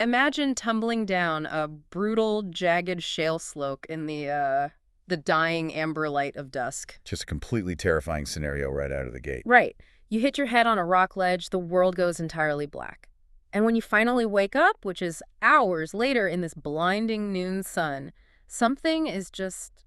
Imagine tumbling down a brutal, jagged shale slope in the dying amber light of dusk. Just a completely terrifying scenario right out of the gate. Right. You hit your head on a rock ledge, the world goes entirely black. And when you finally wake up, which is hours later in this blinding noon sun, something is just,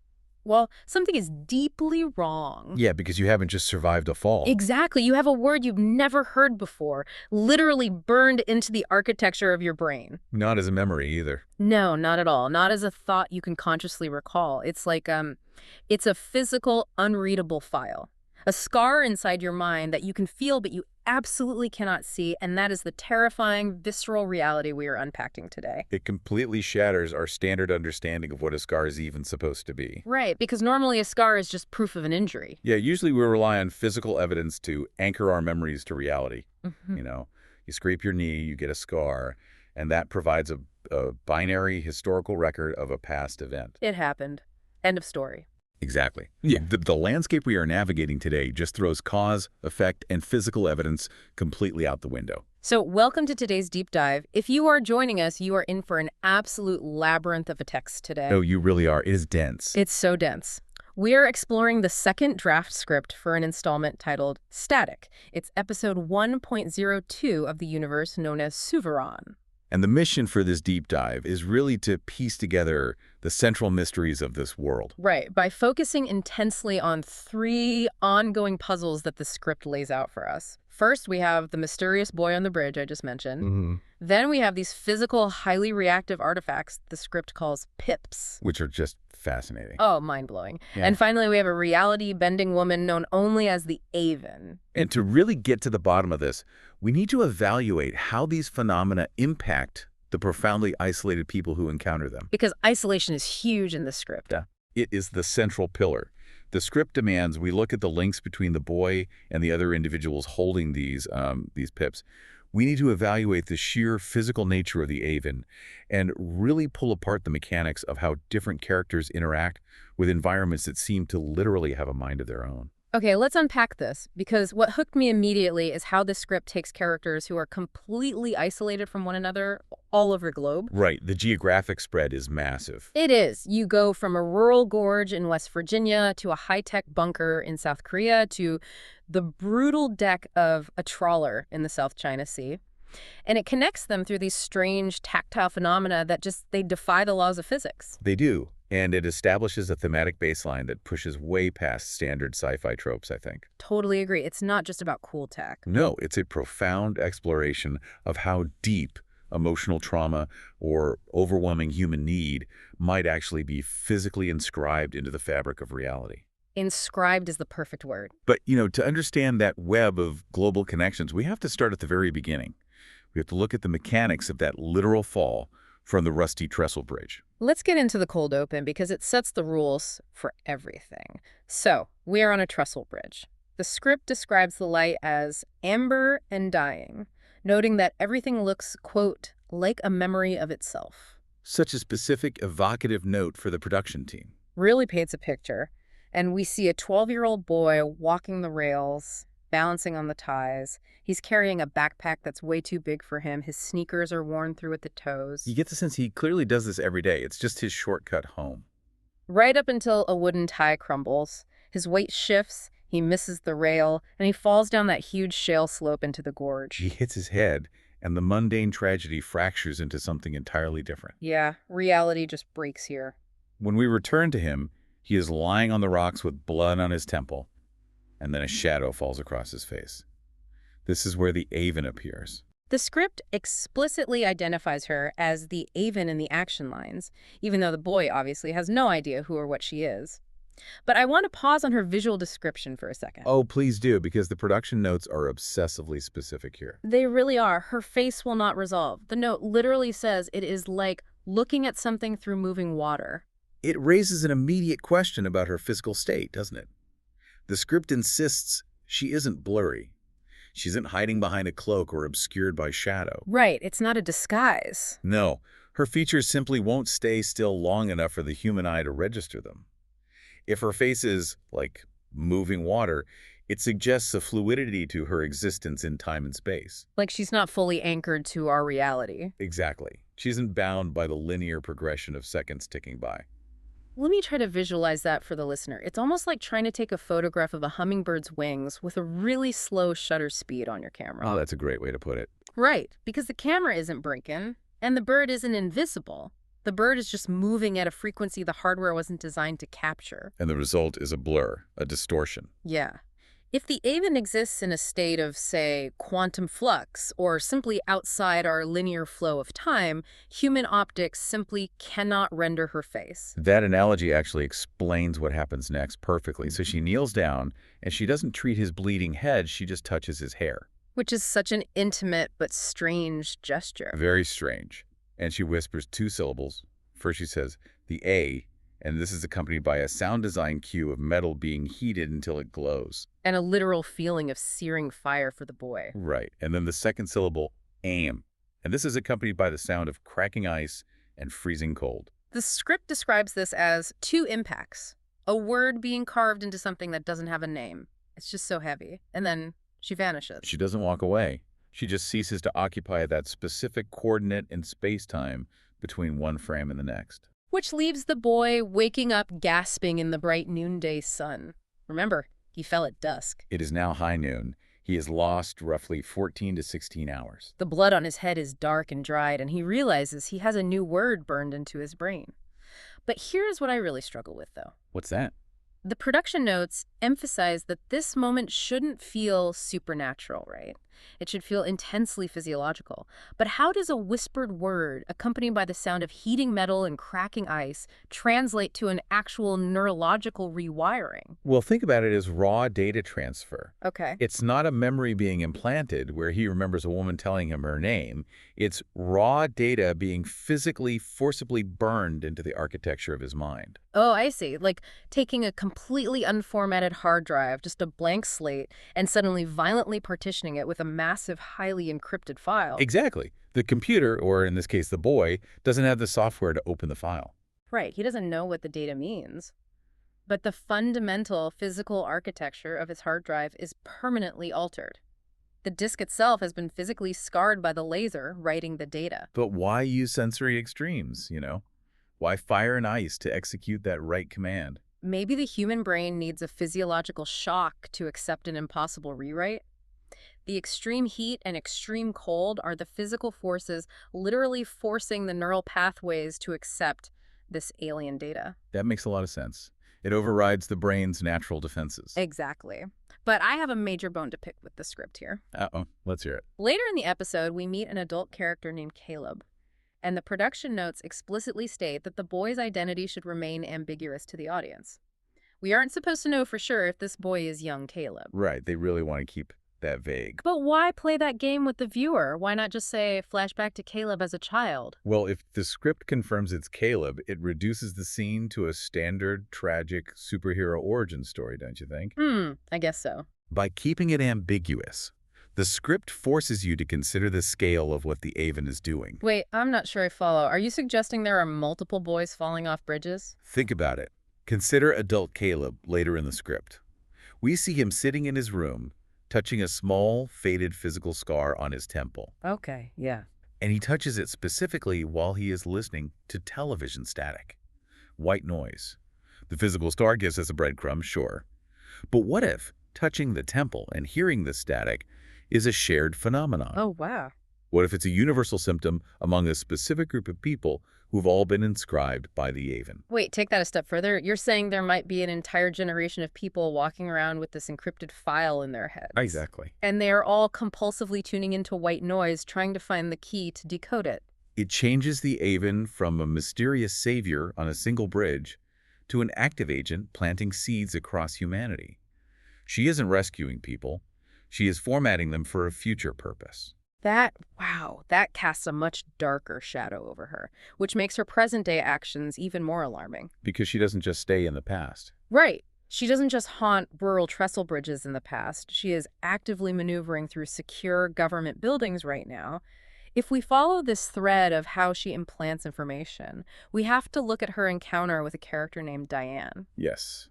well, something is deeply wrong. Yeah, because you haven't just survived a fall. Exactly. You have a word you've never heard before, literally burned into the architecture of your brain. Not as a memory either. No, not at all. Not as a thought you can consciously recall. It's like, it's a physical, unreadable file. A scar inside your mind that you can feel but you absolutely cannot see, and that is the terrifying, visceral reality we are unpacking today. It completely shatters our standard understanding of what a scar is even supposed to be. Right, because normally a scar is just proof of an injury. Yeah, usually we rely on physical evidence to anchor our memories to reality. Mhm. You know, you scrape your knee, you get a scar, and that provides a binary historical record of a past event. It happened. End of story. Exactly. Yeah, the landscape we are navigating today just throws cause, effect, and physical evidence completely out the window. So welcome to today's deep dive. If you are joining us, you are in for an absolute labyrinth of a text today. Oh, you really are. It is dense. It's so dense. We are exploring the second draft script for an installment titled Static. It's episode 1.02 of the universe known as Suveron. And the mission for this deep dive is really to piece together the central mysteries of this world. Right, by focusing intensely on three ongoing puzzles that the script lays out for us. First, we have the mysterious boy on the bridge I just mentioned. Then we have these physical, highly reactive artifacts the script calls pips. Which are just fascinating. Oh, mind-blowing. Yeah. And finally, we have a reality-bending woman known only as the Aven. And to really get to the bottom of this, we need to evaluate how these phenomena impact the profoundly isolated people who encounter them. Because isolation is huge in the script. It is the central pillar. The script demands we look at the links between the boy and the other individuals holding these pips. We need to evaluate the sheer physical nature of the Aven and really pull apart the mechanics of how different characters interact with environments that seem to literally have a mind of their own. Okay, let's unpack this, because what hooked me immediately is how the script takes characters who are completely isolated from one another all over the globe. Right, the geographic spread is massive. It is. You go from a rural gorge in West Virginia to a high-tech bunker in South Korea to the brutal deck of a trawler in the South China Sea. And it connects them through these strange tactile phenomena that they defy the laws of physics. They do. And it establishes a thematic baseline that pushes way past standard sci-fi tropes, I think. Totally agree. It's not just about cool tech. No, it's a profound exploration of how deep emotional trauma or overwhelming human need might actually be physically inscribed into the fabric of reality. Inscribed is the perfect word. But, to understand that web of global connections, we have to start at the very beginning. We have to look at the mechanics of that literal fall from the rusty trestle bridge. Let's get into the cold open because it sets the rules for everything. So, we are on a trestle bridge. The script describes the light as amber and dying, noting that everything looks, quote, like a memory of itself. Such a specific, evocative note for the production team. Really paints a picture. And we see a 12-year-old boy walking the rails, balancing on the ties. He's carrying a backpack that's way too big for him. His sneakers are worn through at the toes. You get the sense he clearly does this every day. It's just his shortcut home. Right up until a wooden tie crumbles. His weight shifts, he misses the rail, and he falls down that huge shale slope into the gorge. He hits his head, and the mundane tragedy fractures into something entirely different. Yeah, reality just breaks here. When we return to him, he is lying on the rocks with blood on his temple, and then a shadow falls across his face. This is where the Aven appears. The script explicitly identifies her as the Aven in the action lines, even though the boy obviously has no idea who or what she is. But I want to pause on her visual description for a second. Oh, please do, because the production notes are obsessively specific here. They really are. Her face will not resolve. The note literally says it is like looking at something through moving water. It raises an immediate question about her physical state, doesn't it? The script insists she isn't blurry. She isn't hiding behind a cloak or obscured by shadow. Right, it's not a disguise. No, her features simply won't stay still long enough for the human eye to register them. If her face is, like, moving water, It suggests a fluidity to her existence in time and space. Like she's not fully anchored to our reality. Exactly. She isn't bound by the linear progression of seconds ticking by. Let me try to visualize that for the listener. It's almost like trying to take a photograph of a hummingbird's wings with a really slow shutter speed on your camera. Oh, that's a great way to put it. Right, because the camera isn't breaking, and the bird isn't invisible. The bird is just moving at a frequency the hardware wasn't designed to capture. And the result is a blur, a distortion. Yeah. If the avian exists in a state of, say, quantum flux, or simply outside our linear flow of time, human optics simply cannot render her face. That analogy actually explains what happens next perfectly. So she kneels down, and she doesn't treat his bleeding head, she just touches his hair. Which is such an intimate but strange gesture. Very strange. And she whispers two syllables. First she says, the A, and this is accompanied by a sound design cue of metal being heated until it glows. And a literal feeling of searing fire for the boy. Right. And then the second syllable, aim. And this is accompanied by the sound of cracking ice and freezing cold. The script describes this as two impacts. A word being carved into something that doesn't have a name. It's just so heavy. And then she vanishes. She doesn't walk away. She just ceases to occupy that specific coordinate in space-time between one frame and the next. Which leaves the boy waking up gasping in the bright noonday sun. Remember, he fell at dusk. It is now high noon. He has lost roughly 14 to 16 hours. The blood on his head is dark and dried, and he realizes he has a new word burned into his brain. But here's what I really struggle with, though. What's that? The production notes emphasize that this moment shouldn't feel supernatural, right? It should feel intensely physiological. But how does a whispered word, accompanied by the sound of heating metal and cracking ice, translate to an actual neurological rewiring? Well, think about it as raw data transfer. Okay. It's not a memory being implanted where he remembers a woman telling him her name. It's raw data being physically, forcibly burned into the architecture of his mind. Oh, I see. Like taking a completely unformatted hard drive, just a blank slate, and suddenly violently partitioning it with a massive, highly encrypted file. Exactly. The computer, or in this case the boy, doesn't have the software to open the file. Right. He doesn't know what the data means. But the fundamental physical architecture of his hard drive is permanently altered. The disk itself has been physically scarred by the laser writing the data. But why use sensory extremes, Why fire and ice to execute that right command? Maybe the human brain needs a physiological shock to accept an impossible rewrite. The extreme heat and extreme cold are the physical forces literally forcing the neural pathways to accept this alien data. That makes a lot of sense. It overrides the brain's natural defenses. Exactly. But I have a major bone to pick with the script here. Uh-oh, let's hear it. Later in the episode, we meet an adult character named Caleb. And the production notes explicitly state that the boy's identity should remain ambiguous to the audience. We aren't supposed to know for sure if this boy is young Caleb. Right, they really want to keep that vague. But why play that game with the viewer? Why not just say flashback to Caleb as a child? Well, if the script confirms it's Caleb, it reduces the scene to a standard, tragic superhero origin story, don't you think? I guess so. By keeping it ambiguous, the script forces you to consider the scale of what the Aven is doing. Wait, I'm not sure I follow. Are you suggesting there are multiple boys falling off bridges? Think about it. Consider adult Caleb later in the script. We see him sitting in his room, touching a small, faded physical scar on his temple. Okay, yeah. And he touches it specifically while he is listening to television static. White noise. The physical scar gives us a breadcrumb, sure. But what if touching the temple and hearing the static is a shared phenomenon? Oh, wow. What if it's a universal symptom among a specific group of people who've all been inscribed by the Aven? Wait, take that a step further. You're saying there might be an entire generation of people walking around with this encrypted file in their heads. Exactly. And they are all compulsively tuning into white noise, trying to find the key to decode it. It changes the Aven from a mysterious savior on a single bridge to an active agent planting seeds across humanity. She isn't rescuing people. She is formatting them for a future purpose. Wow, that casts a much darker shadow over her, which makes her present-day actions even more alarming. Because she doesn't just stay in the past. Right. She doesn't just haunt rural trestle bridges in the past. She is actively maneuvering through secure government buildings right now. If we follow this thread of how she implants information, we have to look at her encounter with a character named Diane. Yes.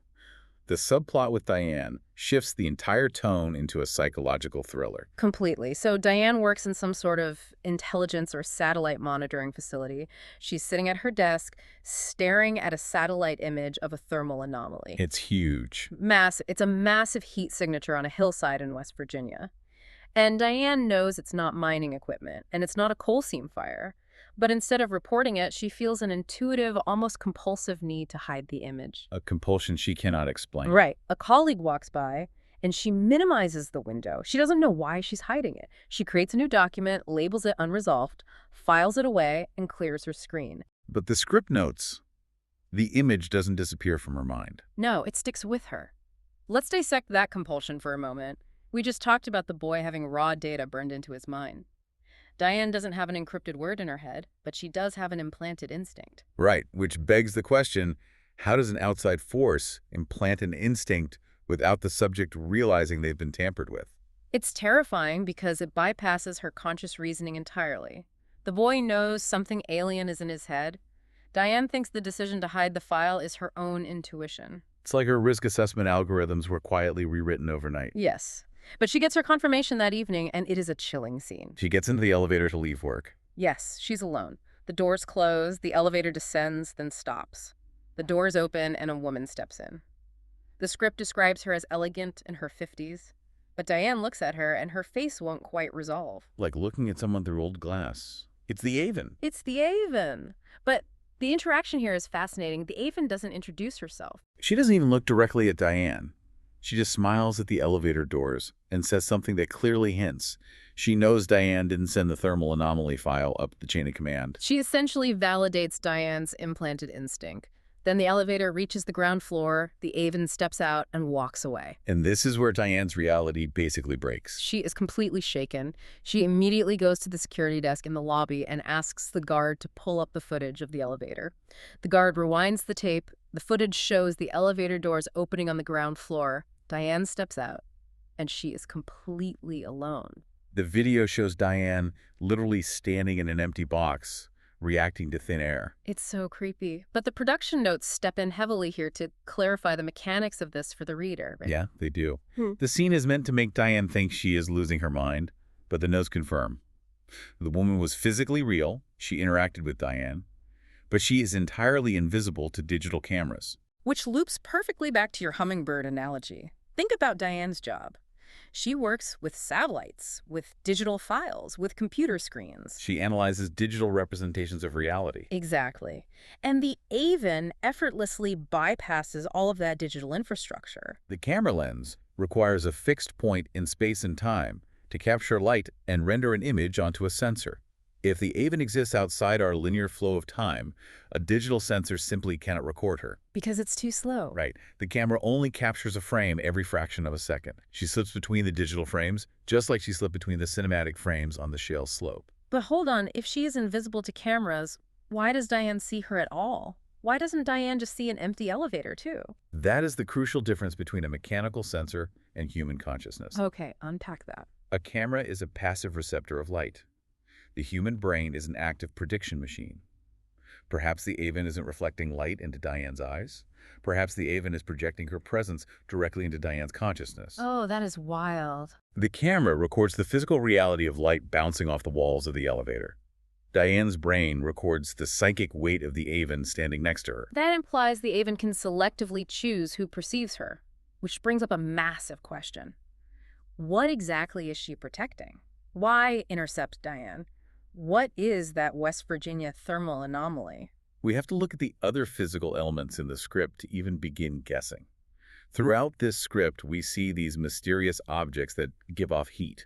The subplot with Diane shifts the entire tone into a psychological thriller. Completely. So Diane works in some sort of intelligence or satellite monitoring facility. She's sitting at her desk, staring at a satellite image of a thermal anomaly. It's huge. It's a massive heat signature on a hillside in West Virginia. And Diane knows it's not mining equipment, and it's not a coal seam fire. But instead of reporting it, she feels an intuitive, almost compulsive need to hide the image. A compulsion she cannot explain. Right. A colleague walks by, and she minimizes the window. She doesn't know why she's hiding it. She creates a new document, labels it unresolved, files it away, and clears her screen. But the script notes, the image doesn't disappear from her mind. No, it sticks with her. Let's dissect that compulsion for a moment. We just talked about the boy having raw data burned into his mind. Diane doesn't have an encrypted word in her head, but she does have an implanted instinct. Right, which begs the question, how does an outside force implant an instinct without the subject realizing they've been tampered with? It's terrifying because it bypasses her conscious reasoning entirely. The boy knows something alien is in his head. Diane thinks the decision to hide the file is her own intuition. It's like her risk assessment algorithms were quietly rewritten overnight. Yes. But she gets her confirmation that evening, and it is a chilling scene. She gets into the elevator to leave work. Yes, she's alone. The doors close, the elevator descends, then stops. The doors open, and a woman steps in. The script describes her as elegant in her 50s, but Diane looks at her, and her face won't quite resolve. Like looking at someone through old glass. It's the Avon. It's the Avon. But the interaction here is fascinating. The Avon doesn't introduce herself. She doesn't even look directly at Diane. She just smiles at the elevator doors and says something that clearly hints she knows Diane didn't send the thermal anomaly file up the chain of command. She essentially validates Diane's implanted instinct. Then the elevator reaches the ground floor, the Avon steps out and walks away. And this is where Diane's reality basically breaks. She is completely shaken. She immediately goes to the security desk in the lobby and asks the guard to pull up the footage of the elevator. The guard rewinds the tape. The footage shows the elevator doors opening on the ground floor. Diane steps out, and she is completely alone. The video shows Diane literally standing in an empty box, reacting to thin air. It's so creepy. But the production notes step in heavily here to clarify the mechanics of this for the reader. Right? Yeah, they do. The scene is meant to make Diane think she is losing her mind, but the notes confirm. The woman was physically real. She interacted with Diane, but she is entirely invisible to digital cameras. Which loops perfectly back to your hummingbird analogy. Think about Diane's job. She works with satellites, with digital files, with computer screens. She analyzes digital representations of reality. Exactly. And the Avon effortlessly bypasses all of that digital infrastructure. The camera lens requires a fixed point in space and time to capture light and render an image onto a sensor. If the Avon exists outside our linear flow of time, a digital sensor simply cannot record her. Because it's too slow. Right. The camera only captures a frame every fraction of a second. She slips between the digital frames, just like she slipped between the cinematic frames on the shale slope. But hold on, if she is invisible to cameras, why does Diane see her at all? Why doesn't Diane just see an empty elevator, too? That is the crucial difference between a mechanical sensor and human consciousness. Okay, unpack that. A camera is a passive receptor of light. The human brain is an active prediction machine. Perhaps the Avon isn't reflecting light into Diane's eyes. Perhaps the Avon is projecting her presence directly into Diane's consciousness. Oh, that is wild. The camera records the physical reality of light bouncing off the walls of the elevator. Diane's brain records the psychic weight of the Avon standing next to her. That implies the Avon can selectively choose who perceives her, which brings up a massive question. What exactly is she protecting? Why intercept Diane? What is that West Virginia thermal anomaly? We have to look at the other physical elements in the script to even begin guessing. Throughout this script, we see these mysterious objects that give off heat.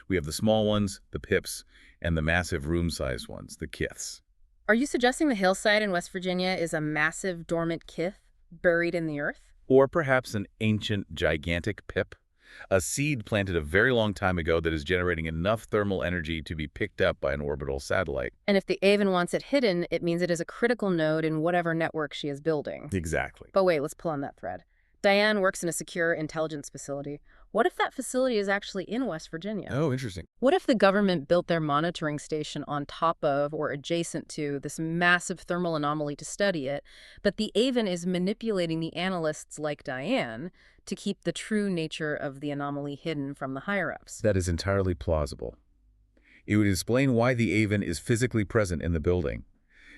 We have the small ones, the pips, and the massive room-sized ones, the kiths. Are you suggesting the hillside in West Virginia is a massive dormant kith buried in the earth? Or perhaps an ancient, gigantic pip? A seed planted a very long time ago that is generating enough thermal energy to be picked up by an orbital satellite. And if the Avon wants it hidden, it means it is a critical node in whatever network she is building. Exactly. But wait, let's pull on that thread. Diane works in a secure intelligence facility. What if that facility is actually in West Virginia? Oh, interesting. What if the government built their monitoring station on top of or adjacent to this massive thermal anomaly to study it, but the AVEN is manipulating the analysts like Diane to keep the true nature of the anomaly hidden from the higher-ups? That is entirely plausible. It would explain why the AVEN is physically present in the building.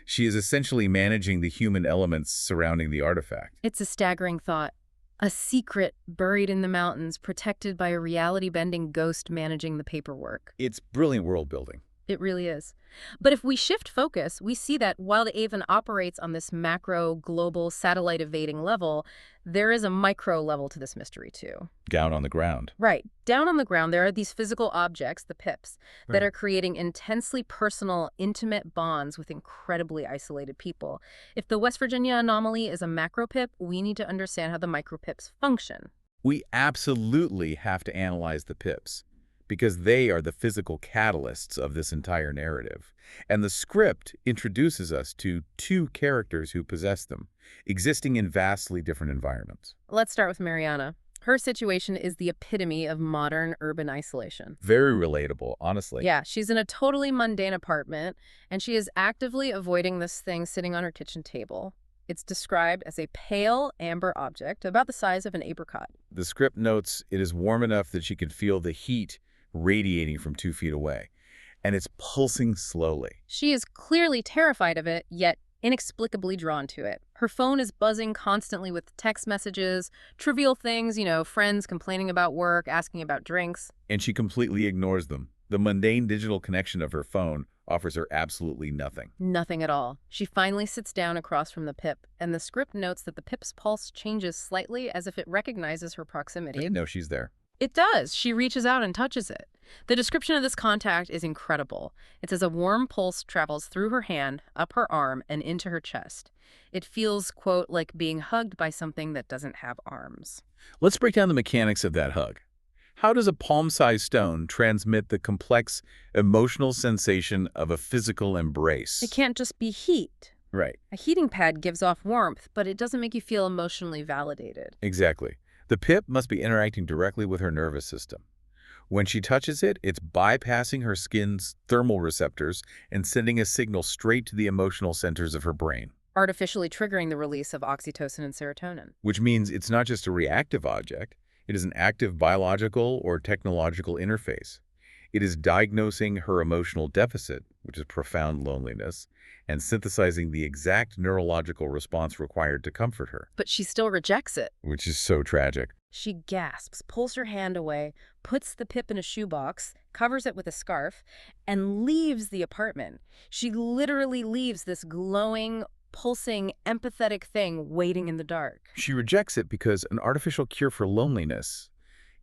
She is essentially managing the human elements surrounding the artifact. It's a staggering thought. A secret buried in the mountains, protected by a reality-bending ghost managing the paperwork. It's brilliant world building. It really is. But if we shift focus, we see that while the AVEN operates on this macro, global, satellite-evading level, there is a micro level to this mystery, too. Down on the ground. Right. Down on the ground, there are these physical objects, the pips, that Right. are creating intensely personal, intimate bonds with incredibly isolated people. If the West Virginia anomaly is a macro pip, we need to understand how the micro pips function. We absolutely have to analyze the pips, because they are the physical catalysts of this entire narrative. And the script introduces us to two characters who possess them, existing in vastly different environments. Let's start with Mariana. Her situation is the epitome of modern urban isolation. Very relatable, honestly. Yeah, she's in a totally mundane apartment, and she is actively avoiding this thing sitting on her kitchen table. It's described as a pale amber object about the size of an apricot. The script notes it is warm enough that she can feel the heat radiating from 2 feet away, and it's pulsing slowly. She is clearly terrified of it, yet inexplicably drawn to it. Her phone is buzzing constantly with text messages, trivial things, friends complaining about work, asking about drinks. And she completely ignores them. The mundane digital connection of her phone offers her absolutely nothing. Nothing at all. She finally sits down across from the pip, and the script notes that the pip's pulse changes slightly as if it recognizes her proximity. Doesn't know she's there. It does. She reaches out and touches it. The description of this contact is incredible. It says a warm pulse travels through her hand, up her arm, and into her chest. It feels, quote, like being hugged by something that doesn't have arms. Let's break down the mechanics of that hug. How does a palm-sized stone transmit the complex emotional sensation of a physical embrace? It can't just be heat. Right. A heating pad gives off warmth, but it doesn't make you feel emotionally validated. Exactly. The pip must be interacting directly with her nervous system. When she touches it, it's bypassing her skin's thermal receptors and sending a signal straight to the emotional centers of her brain. Artificially triggering the release of oxytocin and serotonin. Which means it's not just a reactive object, it is an active biological or technological interface. It is diagnosing her emotional deficit, which is profound loneliness, and synthesizing the exact neurological response required to comfort her. But she still rejects it. Which is so tragic. She gasps, pulls her hand away, puts the pip in a shoebox, covers it with a scarf, and leaves the apartment. She literally leaves this glowing, pulsing, empathetic thing waiting in the dark. She rejects it because an artificial cure for loneliness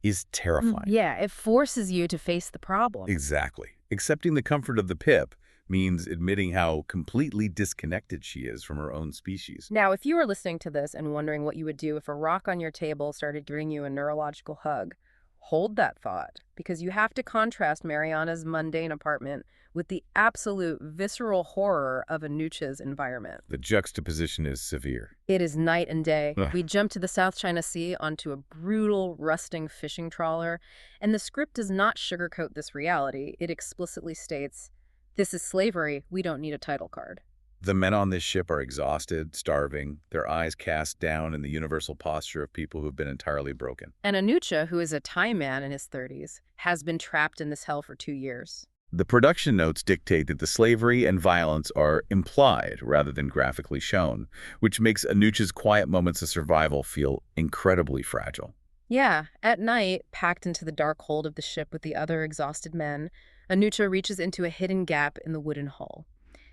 is terrifying. Yeah, it forces you to face the problem. Exactly. Accepting the comfort of the pip means admitting how completely disconnected she is from her own species. Now, if you were listening to this and wondering what you would do if a rock on your table started giving you a neurological hug, hold that thought, because you have to contrast Mariana's mundane apartment with the absolute visceral horror of Anucha's environment. The juxtaposition is severe. It is night and day. Ugh. We jump to the South China Sea onto a brutal, rusting fishing trawler, and the script does not sugarcoat this reality. It explicitly states, "This is slavery. We don't need a title card." The men on this ship are exhausted, starving, their eyes cast down in the universal posture of people who have been entirely broken. And Anucha, who is a Thai man in his 30s, has been trapped in this hell for 2 years. The production notes dictate that the slavery and violence are implied rather than graphically shown, which makes Anucha's quiet moments of survival feel incredibly fragile. Yeah, at night, packed into the dark hold of the ship with the other exhausted men, Anucha reaches into a hidden gap in the wooden hull.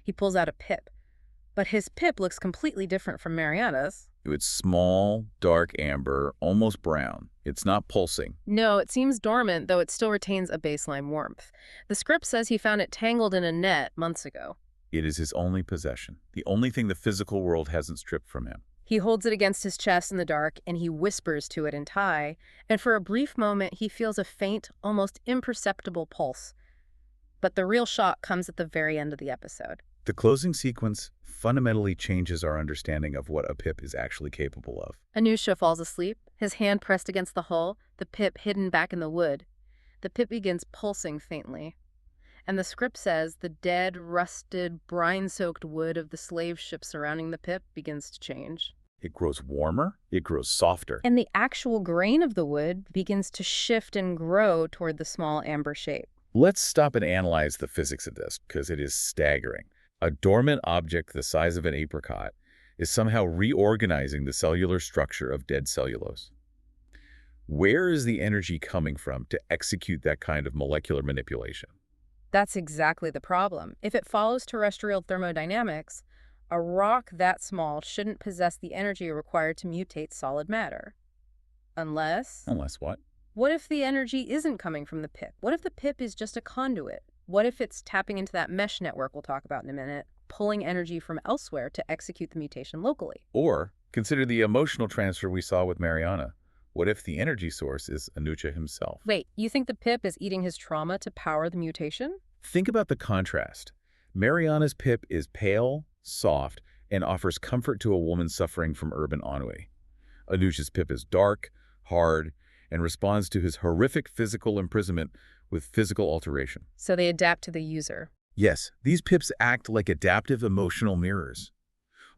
He pulls out a pip, but his pip looks completely different from Mariana's. It's small, dark amber, almost brown. It's not pulsing. No, it seems dormant, though it still retains a baseline warmth. The script says he found it tangled in a net months ago. It is his only possession, the only thing the physical world hasn't stripped from him. He holds it against his chest in the dark, and he whispers to it in Thai, and for a brief moment he feels a faint, almost imperceptible pulse. But the real shock comes at the very end of the episode. The closing sequence fundamentally changes our understanding of what a pip is actually capable of. Anusha falls asleep, his hand pressed against the hull, the pip hidden back in the wood. The pip begins pulsing faintly. And the script says the dead, rusted, brine-soaked wood of the slave ship surrounding the pip begins to change. It grows warmer, it grows softer. And the actual grain of the wood begins to shift and grow toward the small amber shape. Let's stop and analyze the physics of this, because it is staggering. A dormant object the size of an apricot is somehow reorganizing the cellular structure of dead cellulose. Where is the energy coming from to execute that kind of molecular manipulation? That's exactly the problem. If it follows terrestrial thermodynamics, a rock that small shouldn't possess the energy required to mutate solid matter. Unless... Unless what? What if the energy isn't coming from the pip? What if the pip is just a conduit? What if it's tapping into that mesh network we'll talk about in a minute, pulling energy from elsewhere to execute the mutation locally? Or consider the emotional transfer we saw with Mariana. What if the energy source is Anucha himself? Wait, you think the pip is eating his trauma to power the mutation? Think about the contrast. Mariana's pip is pale, soft, and offers comfort to a woman suffering from urban ennui. Anucha's pip is dark, hard, and responds to his horrific physical imprisonment with physical alteration. So they adapt to the user. Yes, these pips act like adaptive emotional mirrors.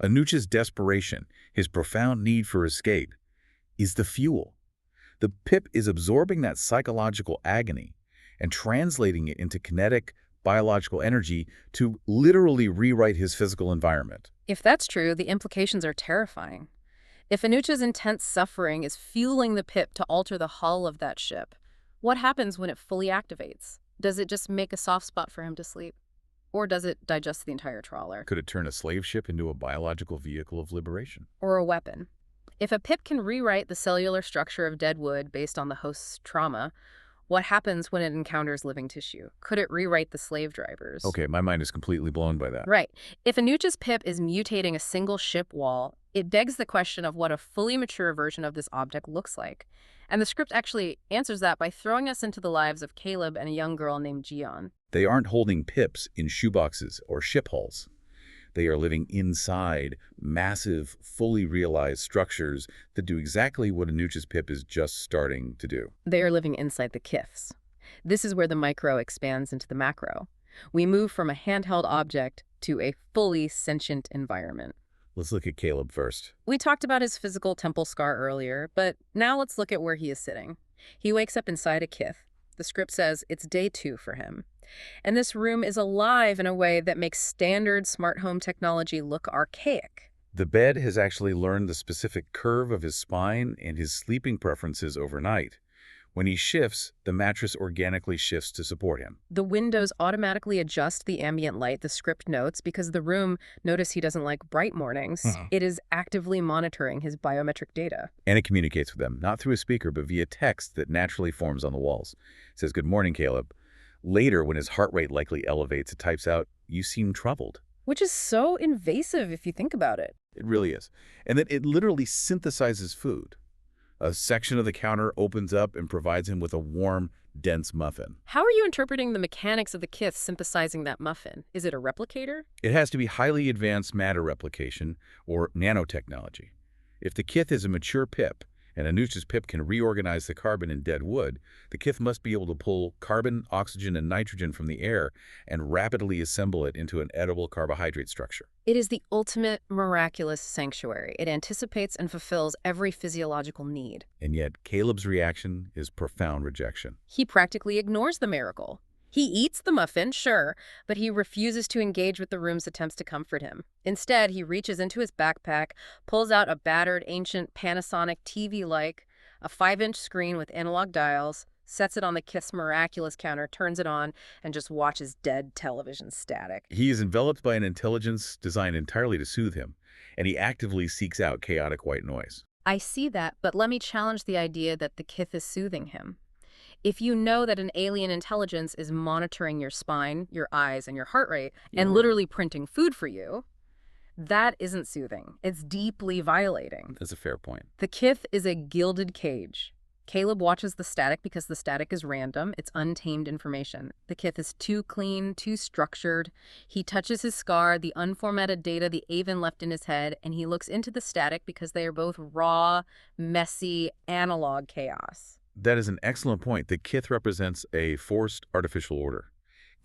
Anucha's desperation, his profound need for escape, is the fuel. The pip is absorbing that psychological agony and translating it into kinetic, biological energy to literally rewrite his physical environment. If that's true, the implications are terrifying. If Anucha's intense suffering is fueling the pip to alter the hull of that ship, what happens when it fully activates? Does it just make a soft spot for him to sleep? Or does it digest the entire trawler? Could it turn a slave ship into a biological vehicle of liberation? Or a weapon? If a pip can rewrite the cellular structure of dead wood based on the host's trauma, what happens when it encounters living tissue? Could it rewrite the slave drivers? Okay, my mind is completely blown by that. Right. If Anucha's pip is mutating a single ship wall, it begs the question of what a fully mature version of this object looks like. And the script actually answers that by throwing us into the lives of Caleb and a young girl named Jian. They aren't holding pips in shoeboxes or ship hulls. They are living inside massive, fully realized structures that do exactly what Anucha's pip is just starting to do. They are living inside the kiths. This is where the micro expands into the macro. We move from a handheld object to a fully sentient environment. Let's look at Caleb first. We talked about his physical temple scar earlier, but now let's look at where he is sitting. He wakes up inside a kith. The script says it's day 2 for him. And this room is alive in a way that makes standard smart home technology look archaic. The bed has actually learned the specific curve of his spine and his sleeping preferences overnight. When he shifts, the mattress organically shifts to support him. The windows automatically adjust the ambient light, the script notes, because the room, notice he doesn't like bright mornings. It is actively monitoring his biometric data. And it communicates with them, not through a speaker, but via text that naturally forms on the walls. It says, "Good morning, Caleb." Later, when his heart rate likely elevates, it types out, "You seem troubled." Which is so invasive if you think about it. It really is. And then it literally synthesizes food. A section of the counter opens up and provides him with a warm, dense muffin. How are you interpreting the mechanics of the kith synthesizing that muffin? Is it a replicator? It has to be highly advanced matter replication, or nanotechnology. If the kith is a mature pip, and Anucha's pip can reorganize the carbon in dead wood, the kith must be able to pull carbon, oxygen, and nitrogen from the air and rapidly assemble it into an edible carbohydrate structure. It is the ultimate miraculous sanctuary. It anticipates and fulfills every physiological need. And yet, Caleb's reaction is profound rejection. He practically ignores the miracle. He eats the muffin, sure, but he refuses to engage with the room's attempts to comfort him. Instead, he reaches into his backpack, pulls out a battered, ancient Panasonic TV-like, a 5-inch screen with analog dials, sets it on the kith's miraculous counter, turns it on, and just watches dead television static. He is enveloped by an intelligence designed entirely to soothe him, and he actively seeks out chaotic white noise. I see that, but let me challenge the idea that the kith is soothing him. If you know that an alien intelligence is monitoring your spine, your eyes, and your heart rate, and literally printing food for you, that isn't soothing. It's deeply violating. That's a fair point. The kith is a gilded cage. Caleb watches the static because the static is random. It's untamed information. The kith is too clean, too structured. He touches his scar, the unformatted data the Aven left in his head, and he looks into the static because they are both raw, messy, analog chaos. That is an excellent point. The kith represents a forced artificial order.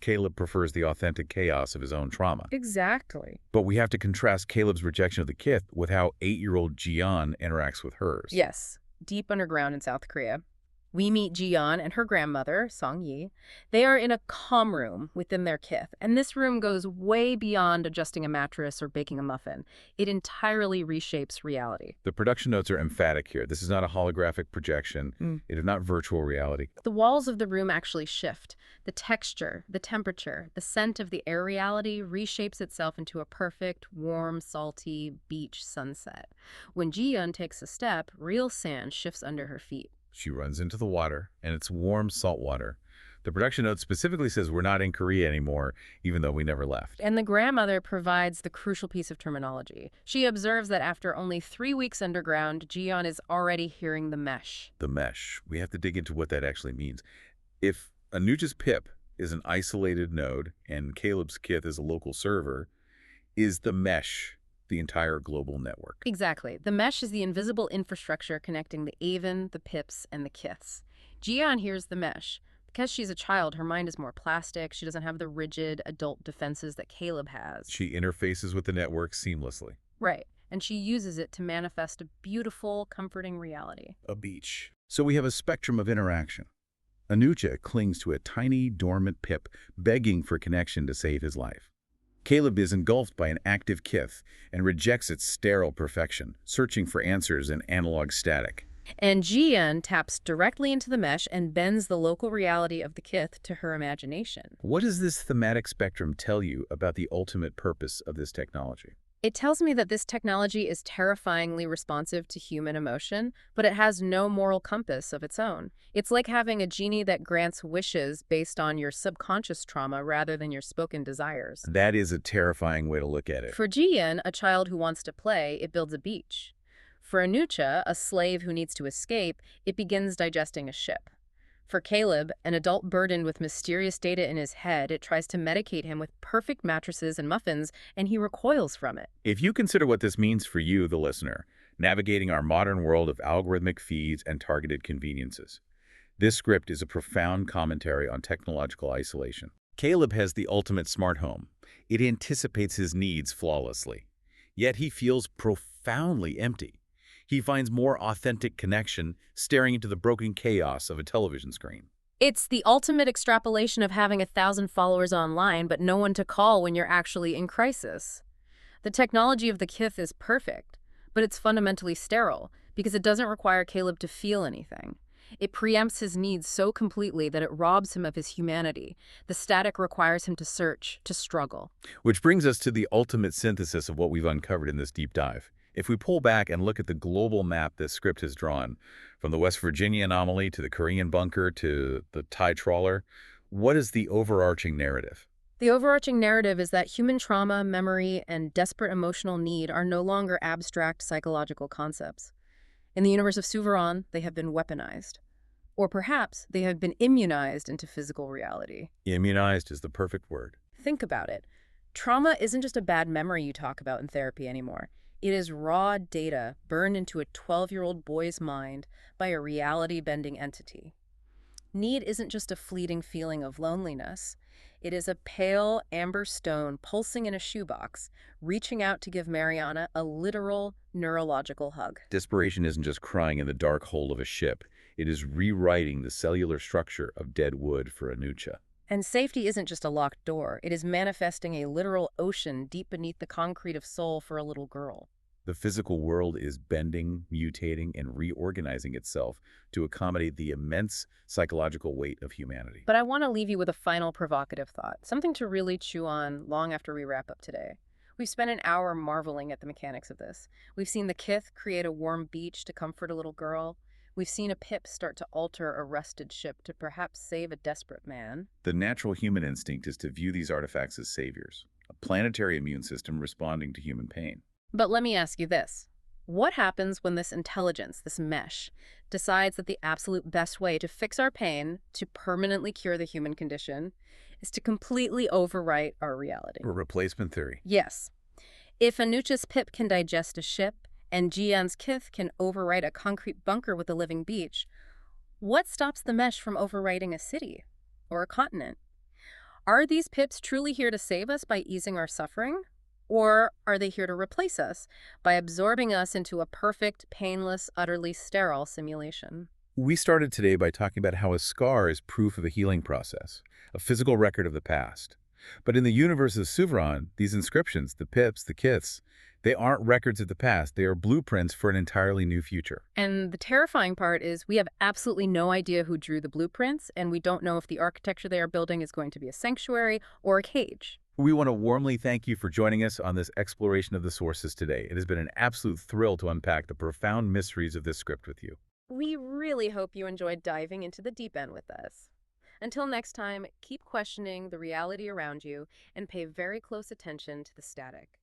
Caleb prefers the authentic chaos of his own trauma. Exactly. But we have to contrast Caleb's rejection of the kith with how 8-year-old Jian interacts with hers. Yes, deep underground in South Korea. We meet Jiyeon and her grandmother, Song Yi. They are in a calm room within their kith, and this room goes way beyond adjusting a mattress or baking a muffin. It entirely reshapes reality. The production notes are emphatic here. This is not a holographic projection. It is not virtual reality. The walls of the room actually shift. The texture, the temperature, the scent of the air reality reshapes itself into a perfect, warm, salty beach sunset. When Jiyeon takes a step, real sand shifts under her feet. She runs into the water, and it's warm salt water. The production note specifically says we're not in Korea anymore, even though we never left. And the grandmother provides the crucial piece of terminology. She observes that after only 3 weeks underground, Jiyeon is already hearing the mesh. The mesh. We have to dig into what that actually means. If Anuja's pip is an isolated node and Caleb's kith is a local server, is the mesh the entire global network? Exactly. The mesh is the invisible infrastructure connecting the Aven, the pips, and the kiths. Jiyeon hears the mesh. Because she's a child, her mind is more plastic. She doesn't have the rigid adult defenses that Caleb has. She interfaces with the network seamlessly. Right. And she uses it to manifest a beautiful, comforting reality. A beach. So we have a spectrum of interaction. Anuja clings to a tiny, dormant pip, begging for connection to save his life. Caleb is engulfed by an active kith and rejects its sterile perfection, searching for answers in analog static. And Jiyeon taps directly into the mesh and bends the local reality of the kith to her imagination. What does this thematic spectrum tell you about the ultimate purpose of this technology? It tells me that this technology is terrifyingly responsive to human emotion, but it has no moral compass of its own. It's like having a genie that grants wishes based on your subconscious trauma rather than your spoken desires. That is a terrifying way to look at it. For Jiyeon, a child who wants to play, it builds a beach. For Anucha, a slave who needs to escape, it begins digesting a ship. For Caleb, an adult burdened with mysterious data in his head, it tries to medicate him with perfect mattresses and muffins, and he recoils from it. If you consider what this means for you, the listener, navigating our modern world of algorithmic feeds and targeted conveniences, this script is a profound commentary on technological isolation. Caleb has the ultimate smart home. It anticipates his needs flawlessly. Yet he feels profoundly empty. He finds more authentic connection staring into the broken chaos of a television screen. It's the ultimate extrapolation of having 1,000 followers online, but no one to call when you're actually in crisis. The technology of the kith is perfect, but it's fundamentally sterile because it doesn't require Caleb to feel anything. It preempts his needs so completely that it robs him of his humanity. The static requires him to search, to struggle. Which brings us to the ultimate synthesis of what we've uncovered in this deep dive. If we pull back and look at the global map this script has drawn, from the West Virginia anomaly to the Korean bunker to the Thai trawler, what is the overarching narrative? The overarching narrative is that human trauma, memory, and desperate emotional need are no longer abstract psychological concepts. In the universe of Suveron, they have been weaponized. Or perhaps they have been immunized into physical reality. Immunized is the perfect word. Think about it. Trauma isn't just a bad memory you talk about in therapy anymore. It is raw data burned into a 12-year-old boy's mind by a reality-bending entity. Need isn't just a fleeting feeling of loneliness. It is a pale amber stone pulsing in a shoebox, reaching out to give Mariana a literal neurological hug. Desperation isn't just crying in the dark hold of a ship. It is rewriting the cellular structure of dead wood for Anucha. And safety isn't just a locked door. It is manifesting a literal ocean deep beneath the concrete of soul for a little girl. The physical world is bending, mutating, and reorganizing itself to accommodate the immense psychological weight of humanity. But I want to leave you with a final provocative thought, something to really chew on long after we wrap up today. We've spent an hour marveling at the mechanics of this. We've seen the kith create a warm beach to comfort a little girl. We've seen a pip start to alter a rusted ship to perhaps save a desperate man. The natural human instinct is to view these artifacts as saviors, a planetary immune system responding to human pain. But let me ask you this. What happens when this intelligence, this mesh, decides that the absolute best way to fix our pain, to permanently cure the human condition, is to completely overwrite our reality? Or replacement theory. Yes. If Anucha's pip can digest a ship, and Jian's kith can overwrite a concrete bunker with a living beach, what stops the mesh from overwriting a city or a continent? Are these pips truly here to save us by easing our suffering? Or are they here to replace us by absorbing us into a perfect, painless, utterly sterile simulation? We started today by talking about how a scar is proof of a healing process, a physical record of the past. But in the universe of Suveron, these inscriptions, the pips, the kiths, they aren't records of the past. They are blueprints for an entirely new future. And the terrifying part is we have absolutely no idea who drew the blueprints, and we don't know if the architecture they are building is going to be a sanctuary or a cage. We want to warmly thank you for joining us on this exploration of the sources today. It has been an absolute thrill to unpack the profound mysteries of this script with you. We really hope you enjoyed diving into the deep end with us. Until next time, keep questioning the reality around you and pay very close attention to the static.